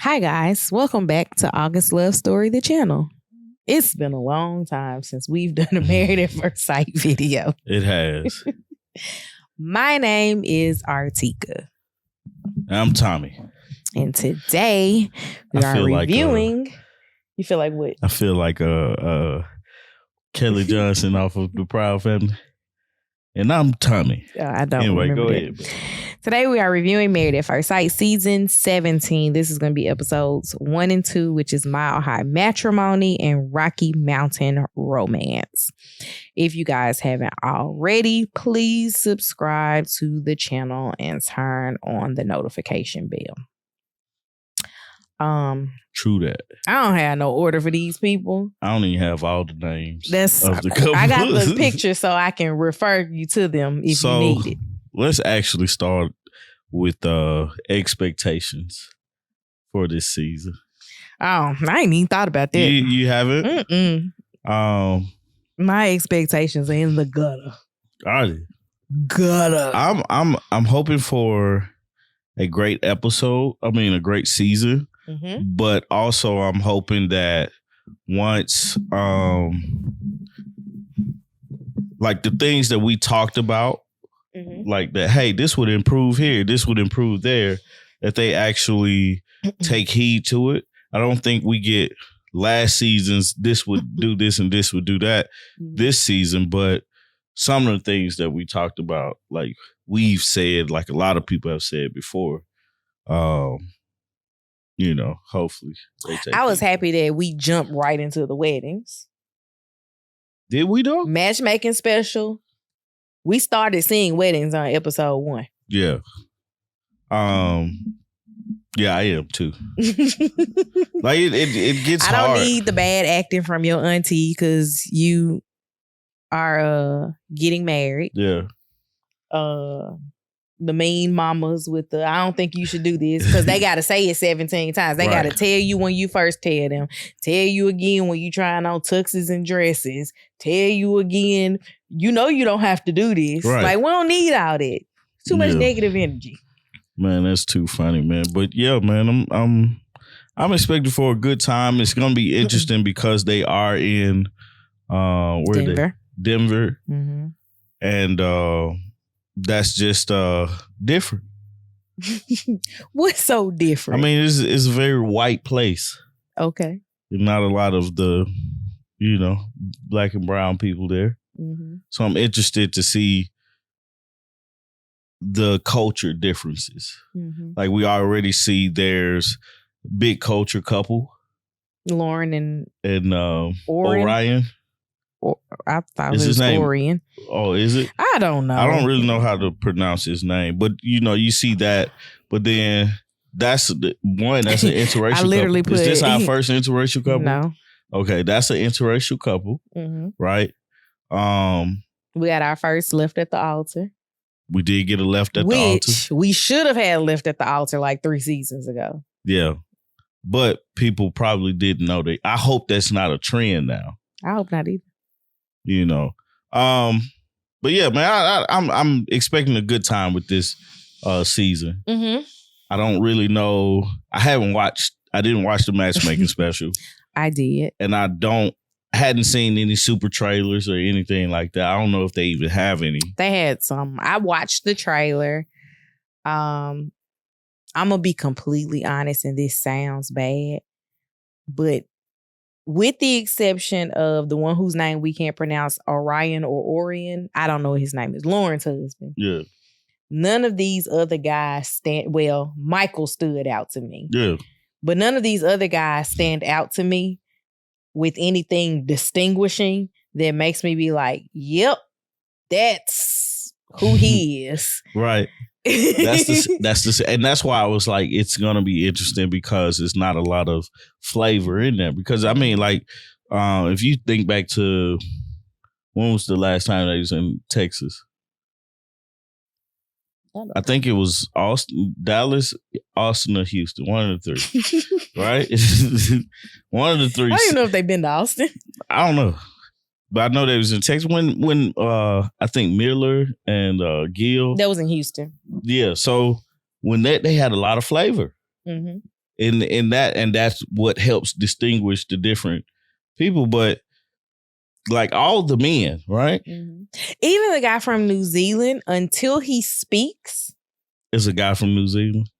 Hi guys, welcome back to August Love Story, the channel. It's been a long time since we've done a Married at First Sight video. It has. My name is Artika. I'm Tommy. And today we are reviewing. You feel like what? I feel like Kelly Johnson off of The Proud Family. And I'm Tommy. I don't anyway, remember go that. ahead. Today we are reviewing Married at First Sight season 17. This is going to be episodes 1 and 2, which is Mile High Matrimony and Rocky Mountain Romance. If you guys haven't already, please subscribe to the channel and turn on the notification bell. True that. I don't have no order for these people. I don't even have all the names. of the couple. I got the picture so I can refer you to them if you need it. Let's actually start with expectations for this season. Oh, I ain't even thought about that. You haven't? Mm-mm. My expectations are in the gutter. Are they? Gutter. I'm hoping for a great episode. I mean, a great season. Mm-hmm. But also I'm hoping that once like the things that we talked about, mm-hmm. like that, hey, this would improve here, this would improve there, that they actually take heed to it. I don't think we get last season's this would do this and this would do that this season, but some of the things that we talked about, like we've said, like a lot of people have said before, you know, hopefully they take I was happy that we jumped right into the weddings. Did we though? Matchmaking special. We started seeing weddings on episode 1. Yeah. Yeah, I am too. Like it gets hard. I don't need the bad acting from your auntie because you are getting married. Yeah. The mean mamas with the, I don't think you should do this, because they got to say it 17 times. They got to tell you when you first tell them. Tell you again when you trying on tuxes and dresses. Tell you again, you know you don't have to do this. Right. Like, we don't need all that. Too much negative energy. Man, that's too funny, man. But yeah, man, I'm expecting for a good time. It's gonna be interesting because they are in Denver. Denver. Mm-hmm. And that's just different. What's so different? I mean, it's a very white place. Okay. Not a lot of the, you know, black and brown people there. Mm-hmm. So I'm interested to see the culture differences. Mm-hmm. Like we already see there's big culture couple. Lauren and Orion. I thought it was Orion. Oh, is it? I don't know. I don't really know how to pronounce his name, but you know, you see that. But then that's an interracial I literally couple. Is this our first interracial couple? No. Okay, that's an interracial couple, right? We had our first left at the altar. We did get a left at the altar. We should have had left at the altar like 3 seasons ago. Yeah, but people probably didn't know that. I hope that's not a trend now. I hope not either. You know, but yeah, man, I'm expecting a good time with this season. Mm-hmm. I don't really know. I didn't watch the matchmaking special. I did, and I hadn't seen any super trailers or anything like that. I don't know if they even have any. They had some. I watched the trailer. I'm gonna be completely honest, and this sounds bad, but with the exception of the one whose name we can't pronounce, Orion or Orion, I don't know what his name is, Lauren's husband. Yeah. None of these other guys Michael stood out to me. Yeah. But none of these other guys stand out to me with anything distinguishing that makes me be like, yep, that's who he is. Right. And that's why I was like, it's gonna be interesting because it's not a lot of flavor in there. Because I mean, like, if you think back to when was the last time they was in Texas? I think it was Dallas, Austin, or Houston. One of the 3, right? One of the 3. I don't even know if they've been to Austin. I don't know. But I know they was in Texas when I think Miller and Gill. That was in Houston. Yeah, so when they had a lot of flavor. Mm-hmm. in that, and that's what helps distinguish the different people. But like all the men, right? Mm-hmm. Even the guy from New Zealand, until he speaks, is a guy from New Zealand.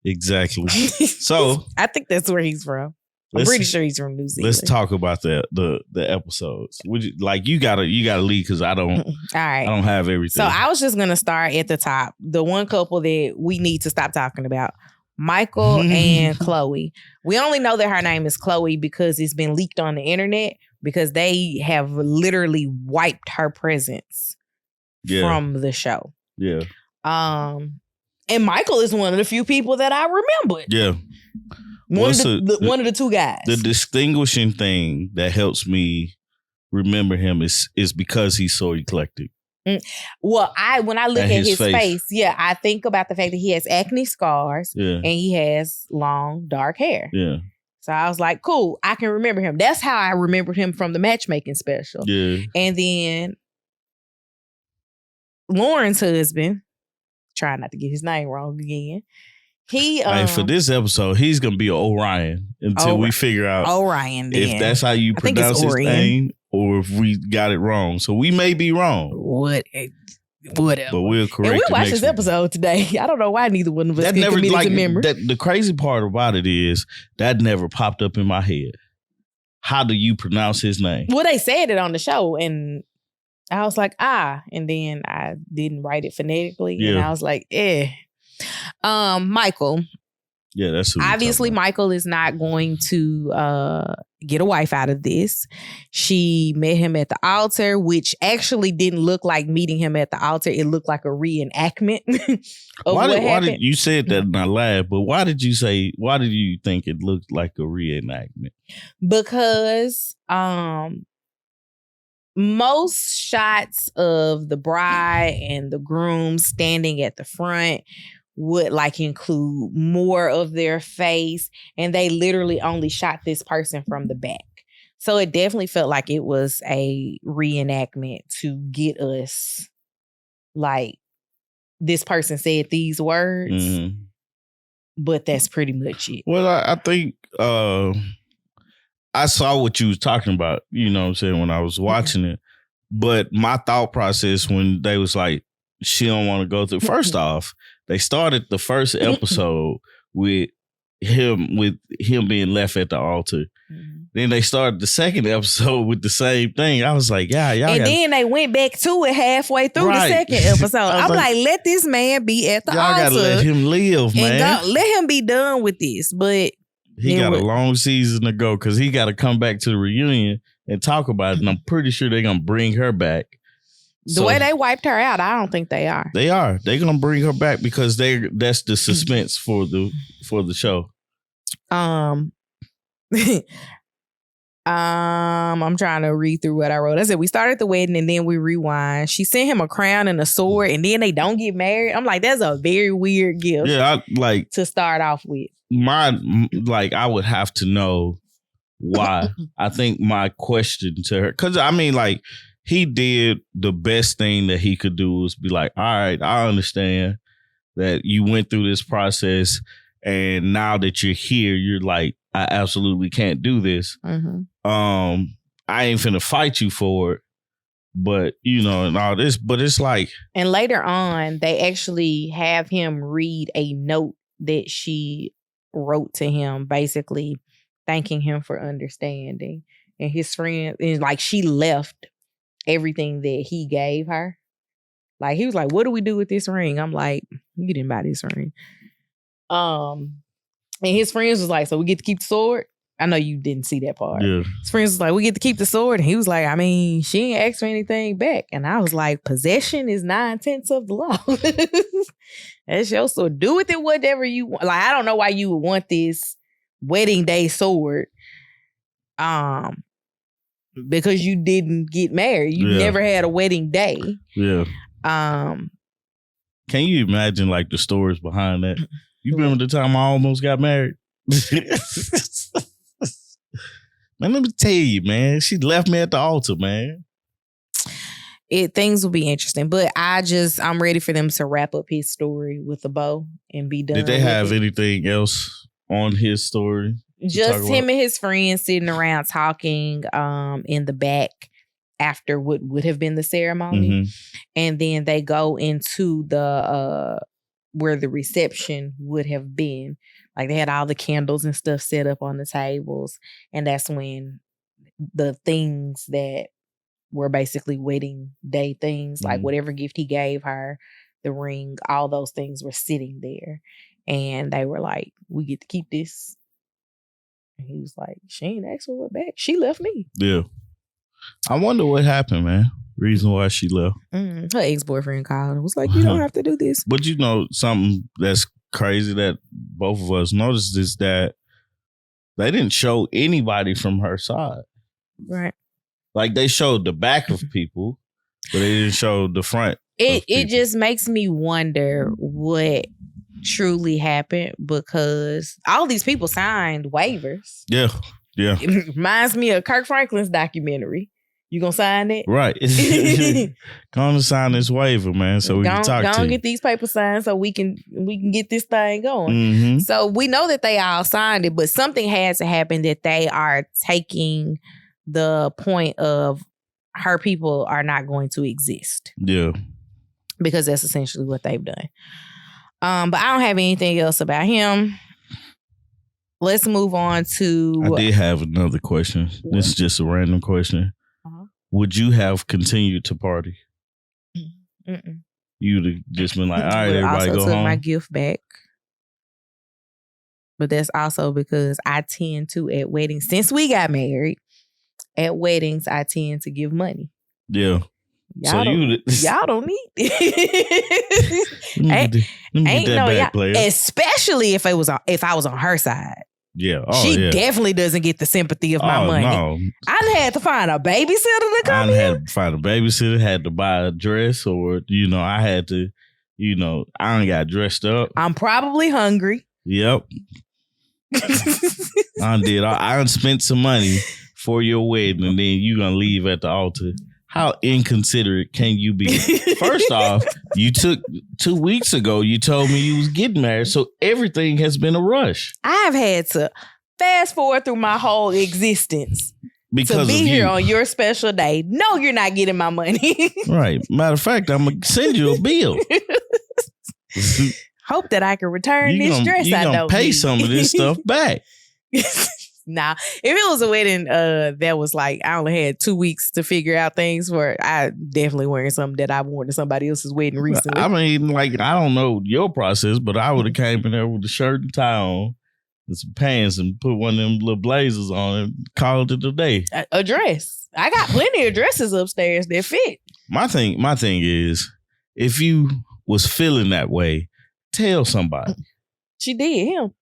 Exactly. So I think that's where he's from. I'm pretty sure he's from New Zealand. Let's talk about the episodes. You gotta lead because I don't. All right. I don't have everything. So I was just gonna start at the top. The one couple that we need to stop talking about, Michael and Chloe. We only know that her name is Chloe because it's been leaked on the internet because they have literally wiped her presence from the show. Yeah. And Michael is one of the few people that I remembered. Yeah. One of the two guys. The distinguishing thing that helps me remember him is because he's so eclectic. Well, when I look at his face, I think about the fact that he has acne scars and he has long, dark hair. Yeah. So I was like, cool, I can remember him. That's how I remembered him from the matchmaking special. Yeah. And then Lauren's husband, try not to get his name wrong again. He for this episode, he's gonna be Orion until we figure out Orion. If that's how you pronounce his name, or if we got it wrong. So we may be wrong. Whatever. But we'll correct. And we watched this episode today. I don't know why neither one of us can commit to memory. The crazy part about it is that never popped up in my head. How do you pronounce his name? Well, they said it on the show, and I was like, and then I didn't write it phonetically, and I was like, Michael. Yeah, that's who obviously Michael is not going to get a wife out of this. She met him at the altar, which actually didn't look like meeting him at the altar. It looked like a reenactment of what happened. Why did you said that and I laughed, but why did you think it looked like a reenactment? Because most shots of the bride and the groom standing at the front would include more of their face, and they literally only shot this person from the back. So it definitely felt like it was a reenactment to get us this person said these words, but that's pretty much it. Well, I think I saw what you was talking about, you know what I'm saying, when I was watching it. But my thought process when they was like, she don't want to go through, first off, they started the first episode with him being left at the altar. Mm-hmm. Then they started the second episode with the same thing. I was like, then they went back to it halfway through the second episode. I'm like, let this man be at the altar. Y'all gotta let him live, man. Let him be done with this. But he got a long season to go because he got to come back to the reunion and talk about it. And I'm pretty sure they're going to bring her back. The way they wiped her out, I don't think they are. They are. They're going to bring her back because that's the suspense for the show. I'm trying to read through what I wrote. I said we started the wedding and then we rewind. She sent him a crown and a sword and then they don't get married. I'm like, that's a very weird gift. Yeah, to start off with. I would have to know why. I think my question to her, because he did the best thing that he could do was be like, all right, I understand that you went through this process and now that you're here, you're like, I absolutely can't do this. Mm-hmm. I ain't finna fight you for it, but and all this, but it's like. And later on, they actually have him read a note that she wrote to him, basically thanking him for understanding. And his friend, and she left everything that he gave her. He was like, what do we do with this ring? I'm like, you didn't buy this ring. And his friends was like, so we get to keep the sword? I know you didn't see that part. Yeah. His friends was like, we get to keep the sword. And he was like, she ain't asked for anything back. And I was like, possession is 9/10 of the law. That's your sword. Do with it whatever you want. I don't know why you would want this wedding day sword. Because you didn't get married. You never had a wedding day. Yeah. Can you imagine the stories behind that? You remember the time I almost got married? Man, let me tell you, man. She left me at the altar, man. things will be interesting. But I'm ready for them to wrap up his story with a bow and be done. Did they have anything else on his story? Just him and his friends sitting around talking in the back after what would have been the ceremony. Mm-hmm. And then they go into the where the reception would have been. Like they had all the candles and stuff set up on the tables. And that's when the things that were basically wedding day things, like whatever gift he gave her, the ring, all those things were sitting there. And they were like, we get to keep this. And he was like, she ain't asked for it back. She left me. Yeah. I wonder what happened, man. Reason why she left. Her ex-boyfriend called and was like, you don't have to do this. But you know, something that's crazy that both of us noticed is that they didn't show anybody from her side. Right. Like they showed the back of people, but they didn't show the front. It just makes me wonder what truly happened, because all these people signed waivers. Yeah. It reminds me of Kirk Franklin's documentary. You gonna sign it? Right. Gonna sign this waiver, man, so we can talk to you. Get these papers signed so we can get this thing going. Mm-hmm. So we know that they all signed it, but something has to happen that they are taking the point of her people are not going to exist. Yeah. Because that's essentially what they've done. But I don't have anything else about him. Let's move on to... I did have another question. What? This is just a random question. Uh-huh. Would you have continued to party? Mm-mm. You'd have just been like, all right, everybody go home. I also took my gift back. But that's also because I tend to, at weddings, since we got married, at weddings, I tend to give money. Yeah. Y'all don't need it. Especially if I was on her side. Yeah. She definitely doesn't get the sympathy of my money. No. I done had to find a babysitter to come in. I had to find a babysitter, had to buy a dress, or, I had to, I done got dressed up. I'm probably hungry. Yep. I done spent some money for your wedding, and then you gonna leave at the altar. How inconsiderate can you be? First off, you took 2 weeks ago, you told me you was getting married, so everything has been a rush. I've had to fast forward through my whole existence because to be here on your special day. No, you're not getting my money. Right. Matter of fact, I'm going to send you a bill. Hope that I can return this dress I don't need. You going to pay some of this stuff back. Nah, if it was a wedding that was like, I only had 2 weeks to figure out things for, I definitely wearing something that I worn to somebody else's wedding recently. I mean, like, I don't know your process, but I would have came in there with a shirt and tie on and some pants and put one of them little blazers on and called it a day. A dress. I got plenty of dresses upstairs that fit. My thing is, if you was feeling that way, tell somebody. She did, him.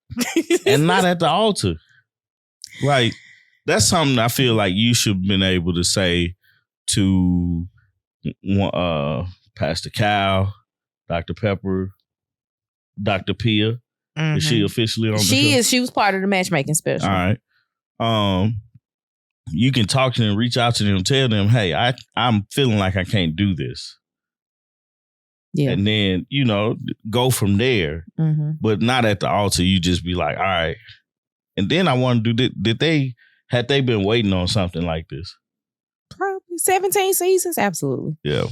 And not at the altar. Like, that's something I feel like you should have been able to say to Pastor Cal, Dr. Pepper, Dr. Pia. Mm-hmm. Is she officially on the show? She is. She was part of the matchmaking special. All right. You can talk to them, reach out to them, tell them, hey, I'm feeling like I can't do this. Yeah. And then, go from there. Mm-hmm. But not at the altar. You just be like, all right. And then I want to do, had they been waiting on something like this? Probably 17 seasons. Absolutely. Yeah.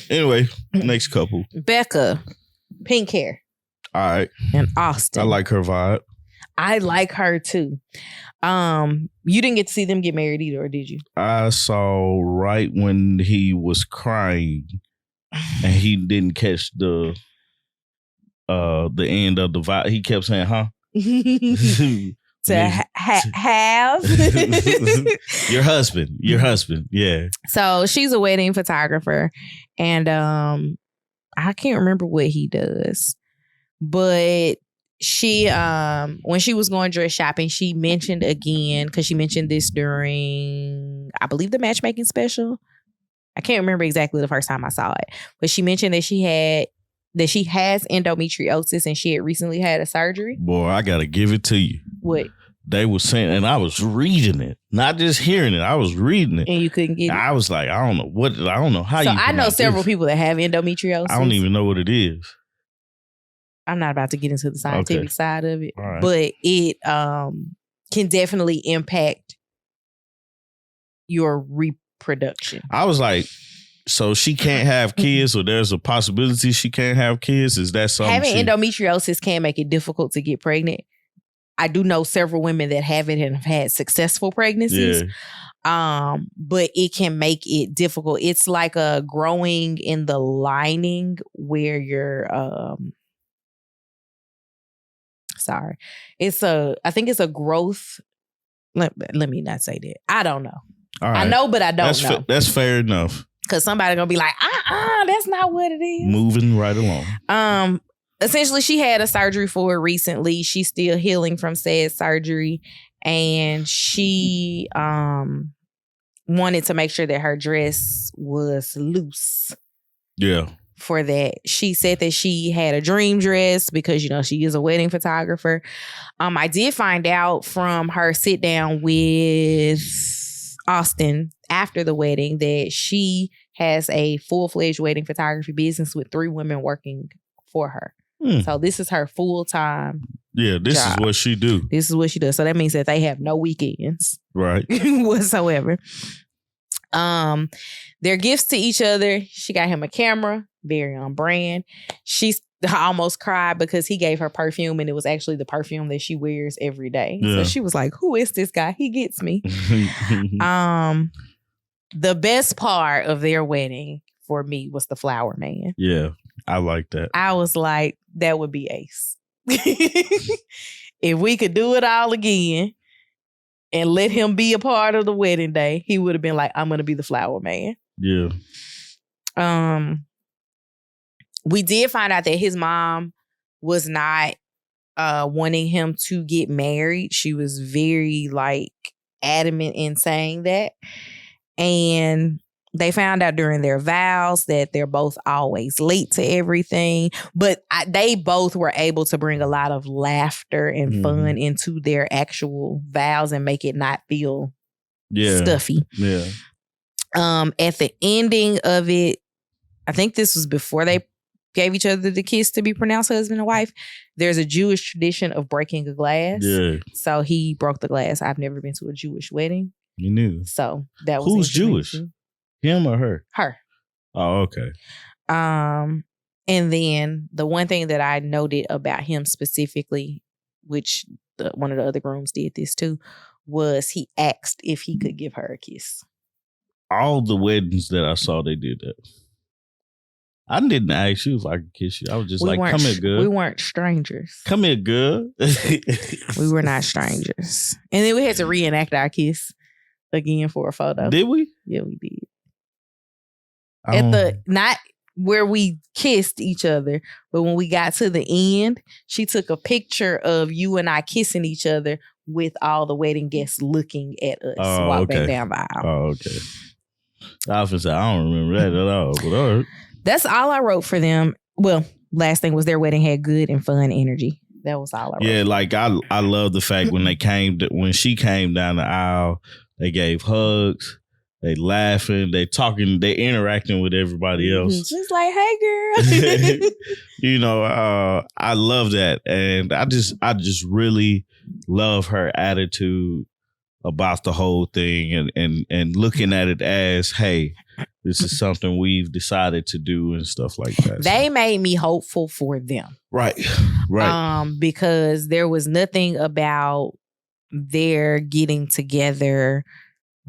Anyway, next couple. Becca, pink hair. All right. And Austin. I like her vibe. I like her too. You didn't get to see them get married either, or did you? I saw right when he was crying and he didn't catch the end of the vibe. He kept saying, huh? Have your husband, yeah. So she's a wedding photographer, and I can't remember what he does, but she when she was going dress shopping, she mentioned again, because she mentioned this during, I believe, the matchmaking special. I can't remember exactly the first time I saw it, but she mentioned that she has endometriosis and she had recently had a surgery. Boy, I gotta give it to you. What? they were saying, and I was reading it, not just hearing it. I was reading it, and you couldn't get it. I was like, I don't know how. So you I know several people that have endometriosis. I don't even know what it is. I'm not about to get into the scientific side of it, right. but it can definitely impact your reproduction. I was like, so she can't have kids, or there's a possibility she can't have kids? Is that something? Having endometriosis can make it difficult to get pregnant. I do know several women that have it and have had successful pregnancies. Yeah. But it can make it difficult. It's like a growing in the lining where you're I think it's a growth. Let me not say that. I don't know. All right. I know, but I don't know. That's fair enough. Because somebody gonna be like, that's not what it is. Moving right along. Essentially, she had a surgery for it recently. She's still healing from said surgery. And she wanted to make sure that her dress was loose. Yeah. For that. She said that she had a dream dress because, she is a wedding photographer. I did find out from her sit down with Austin after the wedding that she has a full-fledged wedding photography business with 3 women working for her. So this is her full-time job. Is what she do. This is what she does. So that means that they have no weekends. Right. Whatsoever. Their gifts to each other. She got him a camera, very on brand. She almost cried because he gave her perfume and it was actually the perfume that she wears every day. Yeah. So she was like, who is this guy? He gets me. The best part of their wedding for me was the flower man. Yeah, I like that. I was like, that would be ace. If we could do it all again and let him be a part of the wedding day, he would have been like, I'm going to be the flower man. Yeah. We did find out that his mom was not wanting him to get married. She was very adamant in saying that. And they found out during their vows that they're both always late to everything. But they both were able to bring a lot of laughter and fun into their actual vows and make it not feel stuffy. Yeah. At the ending of it, I think this was before they gave each other the kiss to be pronounced husband and wife. There's a Jewish tradition of breaking a glass. Yeah. So he broke the glass. I've never been to a Jewish wedding. You knew. So that was Who's Jewish? Him or her? Her. Oh, okay. And then the one thing that I noted about him specifically, which one of the other grooms did this too, was he asked if he could give her a kiss. All the weddings that I saw, they did that. I didn't ask you if I could kiss you. I was just like, come here, good. We weren't strangers. Come here, good. We were not strangers. And then we had to reenact our kiss again for a photo. Did we? Yeah, we did. Not where we kissed each other, but when we got to the end, she took a picture of you and I kissing each other with all the wedding guests looking at us walking down the aisle. Oh, okay. I was say I don't remember that at all, but all right. That's all I wrote for them. Well, last thing was their wedding had good and fun energy. That was all I wrote. Yeah, I love the fact when she came down the aisle, they gave hugs. They laughing, they talking, they interacting with everybody else. Just like, hey, girl. I love that, and I just really love her attitude about the whole thing, and looking at it as, hey, this is something we've decided to do and stuff like that. They made me hopeful for them, right. Because there was nothing about their getting together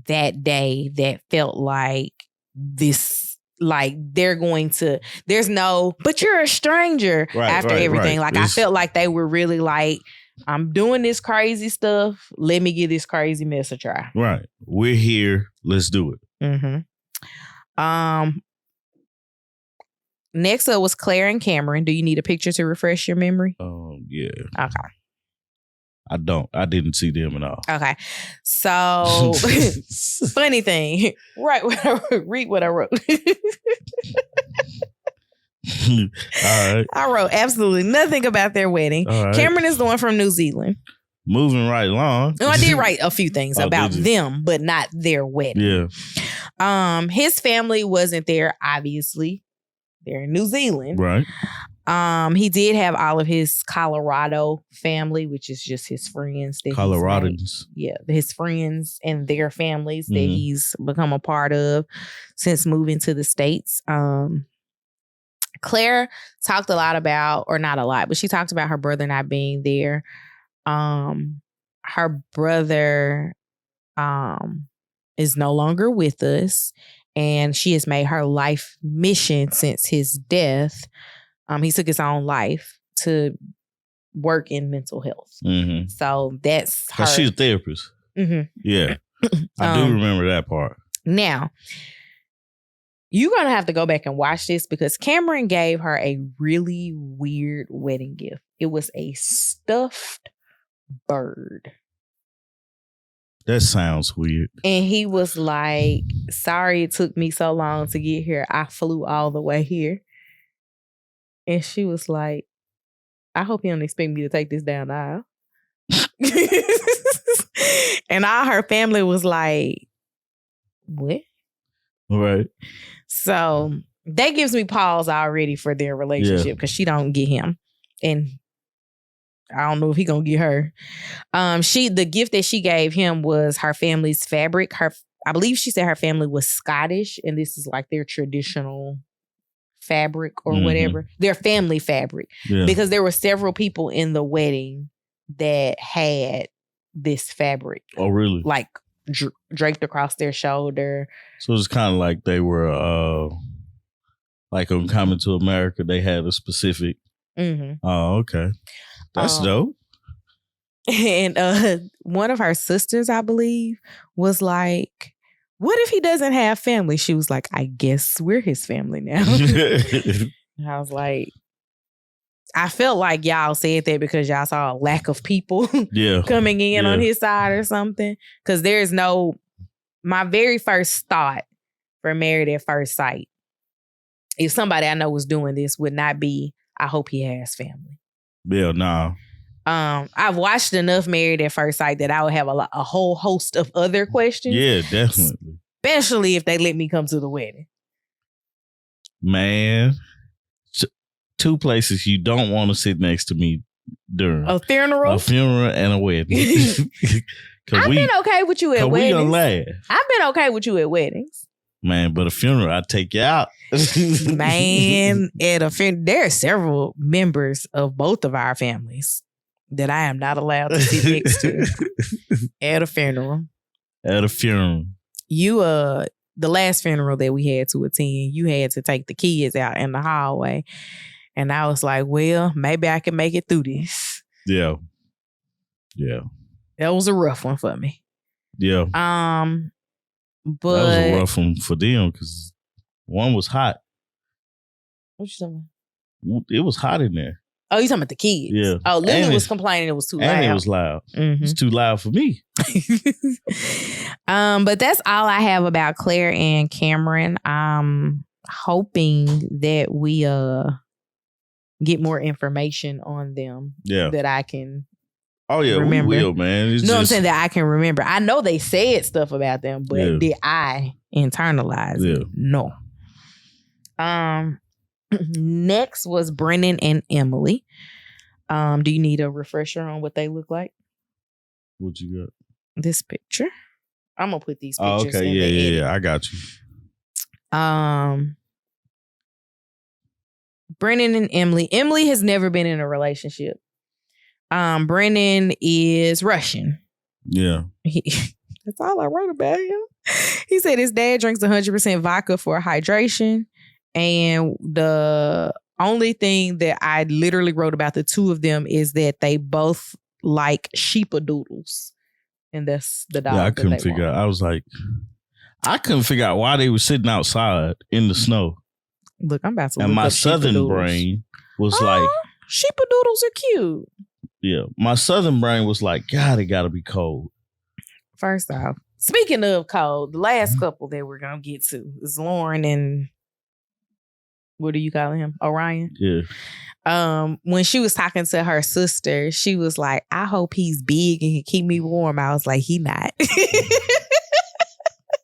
that day that felt like this, like they're going to, there's no, but you're a stranger after everything. Like I felt like they were really like, I'm doing this crazy stuff. Let me give this crazy mess a try. Right. We're here. Let's do it. Mm-hmm. Next up was Clare and Cameron. Do you need a picture to refresh your memory? Yeah. Okay. I don't. I didn't see them at all. Okay. So, funny thing. Read what I wrote. All right. I wrote absolutely nothing about their wedding. Right. Cameron is the one from New Zealand. moving right along. No, I did write a few things about them, but not their wedding. Yeah. His family wasn't there, obviously. They're in New Zealand. Right. He did have all of his Colorado family, which is just his friends. Coloradans. His friends and their families that he's become a part of since moving to the States. Claire talked a lot about, or not a lot, but she talked about her brother not being there. Her brother is no longer with us, and she has made her life mission since his death. He took his own life to work in mental health. Mm-hmm. So that's her. She's a therapist. Mm-hmm. Yeah. I do remember that part. Now, you're going to have to go back and watch this because Cameron gave her a really weird wedding gift. It was a stuffed bird. That sounds weird. And he was like, sorry it took me so long to get here. I flew all the way here. And she was like, I hope you don't expect me to take this down the aisle. And all her family was like, what? Right. So that gives me pause already for their relationship because she don't get him. And I don't know if he gonna get her. The gift that she gave him was her family's fabric. I believe she said her family was Scottish, and this is like their traditional fabric or whatever. Their family fabric. Yeah. Because there were several people in the wedding that had this fabric. Oh, really? Like draped across their shoulder. So it's kind of like they were like on Coming to America, they had a specific. Oh, okay. That's dope. And one of her sisters, I believe, was like, what if he doesn't have family? She was like, I guess we're his family now. And I was like, I felt like y'all said that because y'all saw a lack of people coming in on his side or something. Because there's my very first thought for Married at First Sight, if somebody I know was doing this, would not be, I hope he has family. Yeah, no. I've watched enough Married at First Sight that I would have a whole host of other questions. Yeah, definitely. Especially if they let me come to the wedding. Man, two places you don't want to sit next to me during a funeral. A funeral and a wedding. I've been okay with you at weddings. We gonna laugh. I've been okay with you at weddings. Man, but a funeral, I take you out. Man, at a funeral, there are several members of both of our families that I am not allowed to sit next to at a funeral. At a funeral. You, the last funeral that we had to attend, you had to take the kids out in the hallway. And I was like, well, maybe I can make it through this. Yeah. Yeah. That was a rough one for me. Yeah. But that was a rough one for them because one was hot. What you talking about? It was hot in there. Oh, you talking about the kids? Yeah. Oh, Lily was complaining it was too loud. And it was loud. Mm-hmm. It's too loud for me. But that's all I have about Claire and Cameron. I'm hoping that we get more information on them. Yeah. That I can. Oh yeah, remember. We will, man. No, I'm saying that I can remember. I know they said stuff about them, but did I internalize it? No. Next was Brennan and Emily. Do you need a refresher on what they look like? What you got? This picture. I'm gonna put these pictures. Okay, yeah. I got you. Brennan and Emily. Emily has never been in a relationship. Brennan is Russian. Yeah. That's all I wrote about him. He said his dad drinks 100% vodka for hydration. And the only thing that I literally wrote about the two of them is that they both like sheepadoodles. And that's the dog. Yeah, I couldn't figure out. I was like, I couldn't figure out why they were sitting outside in the snow. Look, I'm about to and my southern brain was like, sheepadoodles are cute. Yeah, my southern brain was like, God, it got to be cold. First off, speaking of cold, the last couple that we're going to get to is Lauren and What are you calling him? Orion? Yeah. When she was talking to her sister, she was like, I hope he's big and can keep me warm. I was like, he not.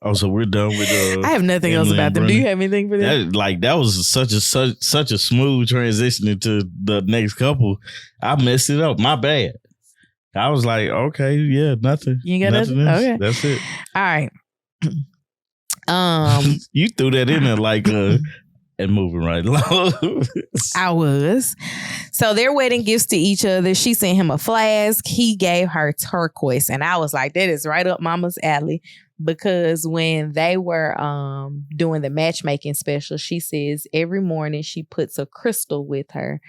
Oh, so we're done with I have nothing else about them. Do you have anything for them? That was such a smooth transition into the next couple. I messed it up. My bad. I was like, okay, yeah, nothing. You got nothing? Okay. That's it. All right. You threw that in there like and moving right along. I was. So they're wedding gifts to each other. She sent him a flask. He gave her turquoise. And I was like, that is right up mama's alley. Because when they were doing the matchmaking special, she says every morning she puts a crystal with her.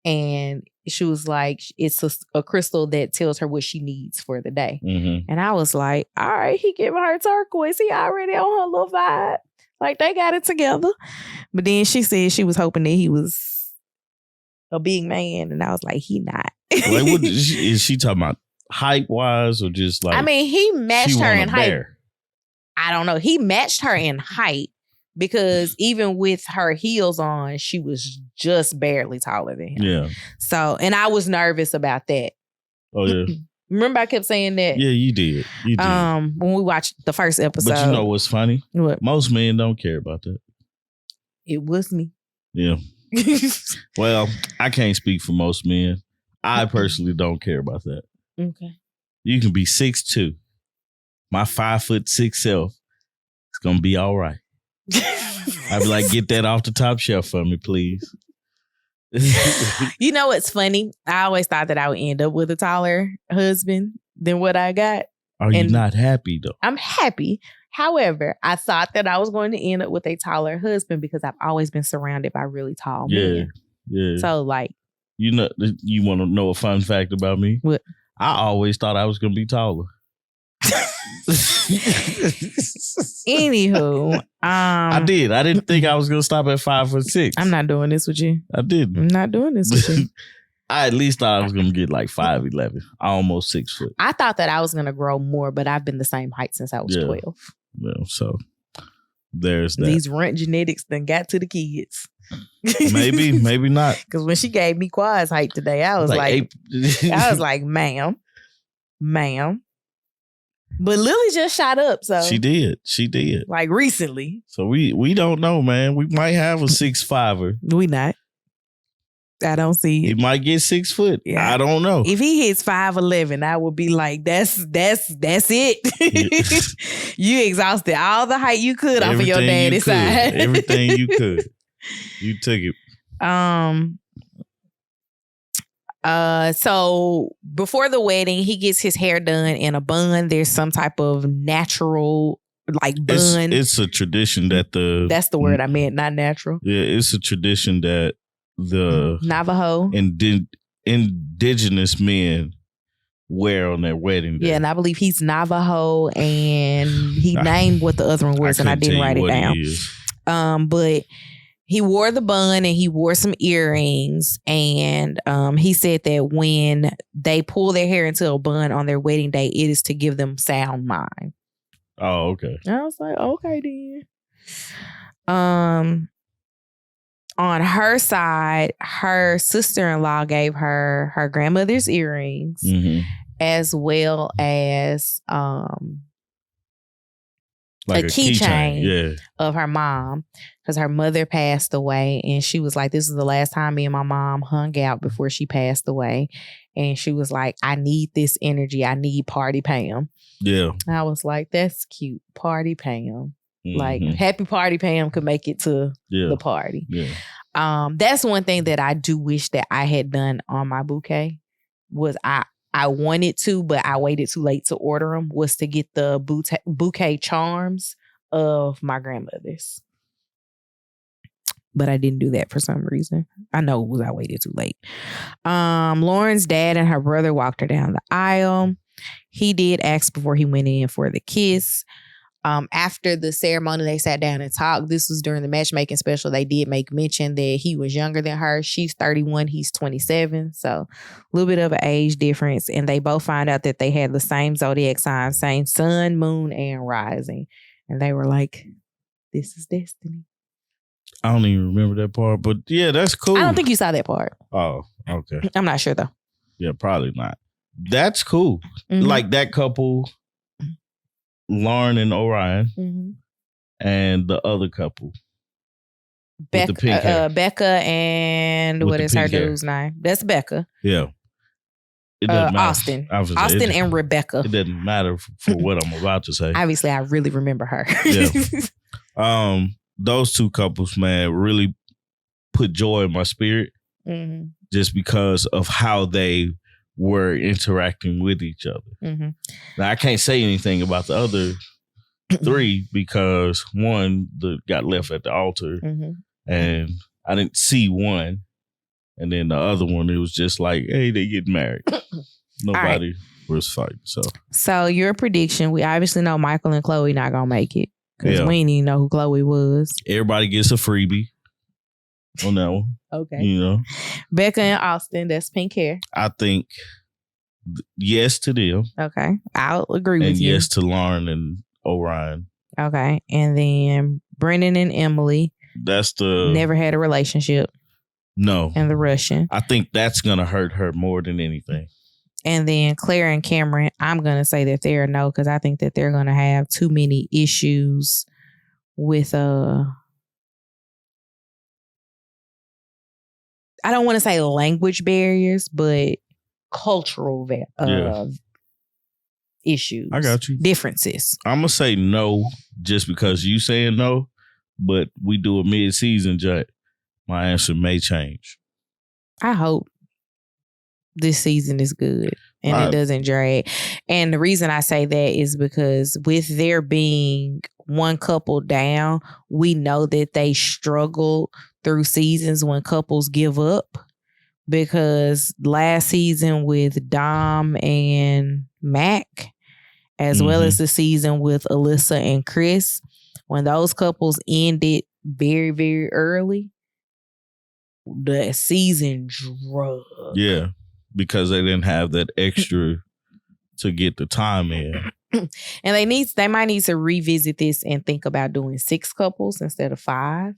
And she was like, it's a crystal that tells her what she needs for the day. Mm-hmm. And I was like, all right, he giving her turquoise. He already on her little vibe. Like, they got it together. But then she said she was hoping that he was a big man. And I was like, he not. Like, what is she talking about? Height-wise or just like... I mean, he matched her in height. I don't know. He matched her in height because even with her heels on, she was just barely taller than him. Yeah. So, and I was nervous about that. Oh, yeah. Remember I kept saying that? Yeah, you did. You did. When we watched the first episode. But you know what's funny? What? Most men don't care about that. It was me. Yeah. Well, I can't speak for most men. I personally don't care about that. Okay. You can be 6'2". My 5'6" self, it's gonna be all right. I'd be like, get that off the top shelf for me, please. You know what's funny? I always thought that I would end up with a taller husband than what I got. Are you not happy though? I'm happy. However, I thought that I was going to end up with a taller husband because I've always been surrounded by really tall men. Yeah. So like, you want to know a fun fact about me? What? I always thought I was gonna be taller. Anywho, I did. I didn't think I was gonna stop at 5'6". I'm not doing this with you. I didn't. I'm not doing this with you. I at least thought I was gonna get like 5'11", almost 6 foot. I thought that I was gonna grow more, but I've been the same height since I was 12. Yeah, so there's that. These rent genetics then got to the kids. Maybe not. Because when she gave me Quad's height today, I was like, ma'am. But Lily just shot up, so she did. Like recently. So we don't know, man. We might have a 6'5". We not. I don't see it. He might get 6 foot. Yeah. I don't know. If he hits 5'11", I would be like, that's it. You exhausted all the height you could off of your daddy's side. Everything you could. You took it. So before the wedding, he gets his hair done in a bun. There's some type of natural like bun. It's a tradition that that's the word I meant, not natural. Yeah, it's a tradition that the Navajo indigenous men wear on their wedding day. Yeah, and I believe he's Navajo, and he named what the other one was, and I didn't write it down. But he wore the bun and he wore some earrings, and he said that when they pull their hair into a bun on their wedding day, it is to give them sound mind. Oh, okay. I was like, okay then. On her side, her sister-in-law gave her grandmother's earrings, as well as like a keychain of her mom, because her mother passed away, and she was like, this is the last time me and my mom hung out before she passed away. And she was like, I need this energy. I need Party Pam. Yeah. I was like, that's cute. Party Pam. Like, happy Party Pam could make it to the party. Yeah. That's one thing that I do wish that I had done on my bouquet. Was I wanted to, but I waited too late to order them, was to get the bouquet charms of my grandmother's. But I didn't do that for some reason. I know it was I waited too late. Lauren's dad and her brother walked her down the aisle. He did ask before he went in for the kiss. After the ceremony, they sat down and talked. This was during the matchmaking special. They did make mention that he was younger than her. She's 31. He's 27. So a little bit of an age difference. And they both found out that they had the same zodiac sign, same sun, moon, and rising. And they were like, this is destiny. I don't even remember that part, but yeah, that's cool. I don't think you saw that part. Oh, okay. I'm not sure though. Yeah, probably not. That's cool. Like that couple, Lauren and Orion, and the other couple. With the pink hair. Becca and what is her dude's name? That's Becca. Yeah. It doesn't matter. Austin and Rebecca. It doesn't matter for what I'm about to say. Obviously, I really remember her. Yeah. Those two couples, man, really put joy in my spirit just because of how they were interacting with each other. Now, I can't say anything about the other three because one got left at the altar and I didn't see one. And then the other one, it was just like, hey, they get married. Nobody was fighting. So your prediction, we obviously know Michael and Chloe not going to make it because we didn't even know who Chloe was. Everybody gets a freebie on that one. Okay. You know. Becca and Austin, that's pink hair. I think yes to them. Okay. I'll agree with you. And yes to Lauren and Orion. Okay. And then Brennan and Emily. That's the... Never had a relationship. No. And the Russian. I think that's going to hurt her more than anything. And then Clare and Cameron, I'm going to say that they're a no because I think that they're going to have too many issues with I don't want to say language barriers, but cultural issues. I got you. Differences. I'm going to say no just because you saying no, but we do a mid-season judge. My answer may change. I hope this season is good and it doesn't drag. And the reason I say that is because with there being one couple down, we know that they struggle through seasons when couples give up. Because last season with Dom and Mac, as well as the season with Alyssa and Chris, when those couples ended very, very early, the season drug. Yeah, because they didn't have that extra to get the time in. And they might need to revisit this and think about doing 6 couples instead of 5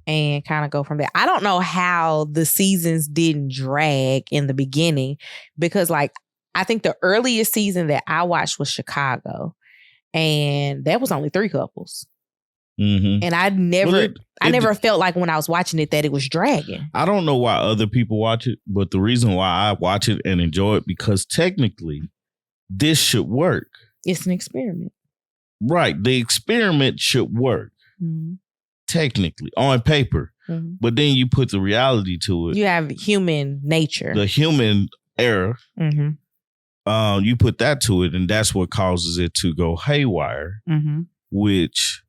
and kind of go from there. I don't know how the seasons didn't drag in the beginning because like I think the earliest season that I watched was Chicago and that was only 3 couples. And I never felt like when I was watching it that it was dragging. I don't know why other people watch it, but the reason why I watch it and enjoy it because technically this should work. It's an experiment. Right. The experiment should work. Technically on paper. But then you put the reality to it. You have human nature. The human error. You put that to it and that's what causes it to go haywire. Which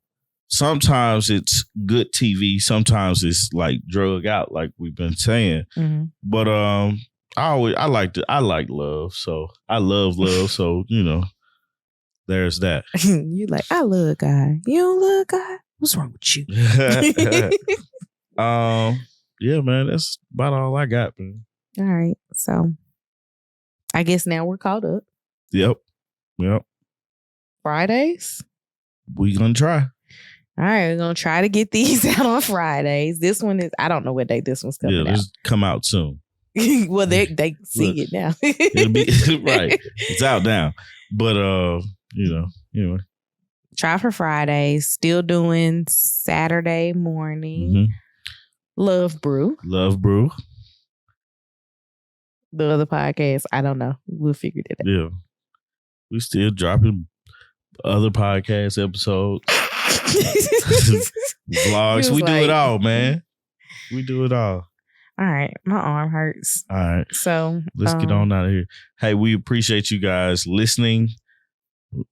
sometimes it's good TV. Sometimes it's like drug out, like we've been saying. But I like love. So I love love. So, you know, there's that. You like, I love God. You don't love God? What's wrong with you? Yeah, man, that's about all I got, man. All right. So I guess now we're caught up. Yep. Fridays? We gonna try. All right, we're going to try to get these out on Fridays. This one is, I don't know what day this one's coming out. This come out soon. Well, they see it now. It'll be, right. It's out now. But, you know, anyway. Try for Fridays. Still doing Saturday morning. Love Brew. The other podcast, I don't know. We'll figure it out. Yeah. We still dropping other podcast episodes. Vlogs. We do it all, man. We do it all. All right. My arm hurts. All right. So let's get on out of here. Hey, we appreciate you guys listening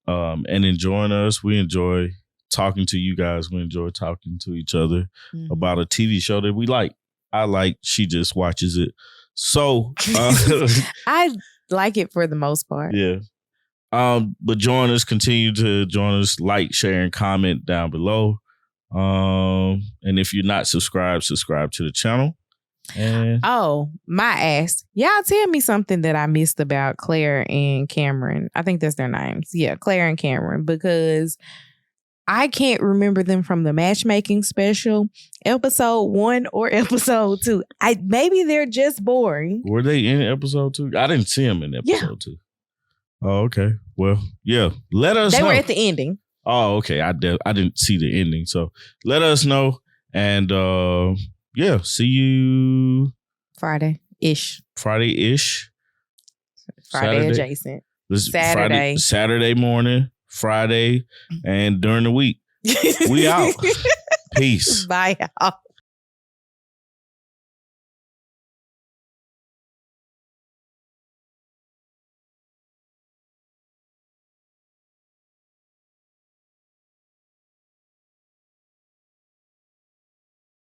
and enjoying us. We enjoy talking to you guys. We enjoy talking to each other about a TV show that we like. I like. She just watches it. So I like it for the most part. Yeah. But continue to join us, like, share, and comment down below. And if you're not subscribed, subscribe to the channel. And my ass. Y'all tell me something that I missed about Clare and Cameron. I think that's their names. Yeah, Clare and Cameron, because I can't remember them from the matchmaking special, episode 1 or episode 2. Maybe they're just boring. Were they in episode 2? I didn't see them in episode 2. Oh, okay. Well, yeah. Let us know. They were at the ending. Oh, okay. I didn't see the ending. So let us know. And yeah, see you Friday-ish. Friday-ish. Friday adjacent. Saturday morning, Friday, and during the week. We out. Peace. Bye, y'all.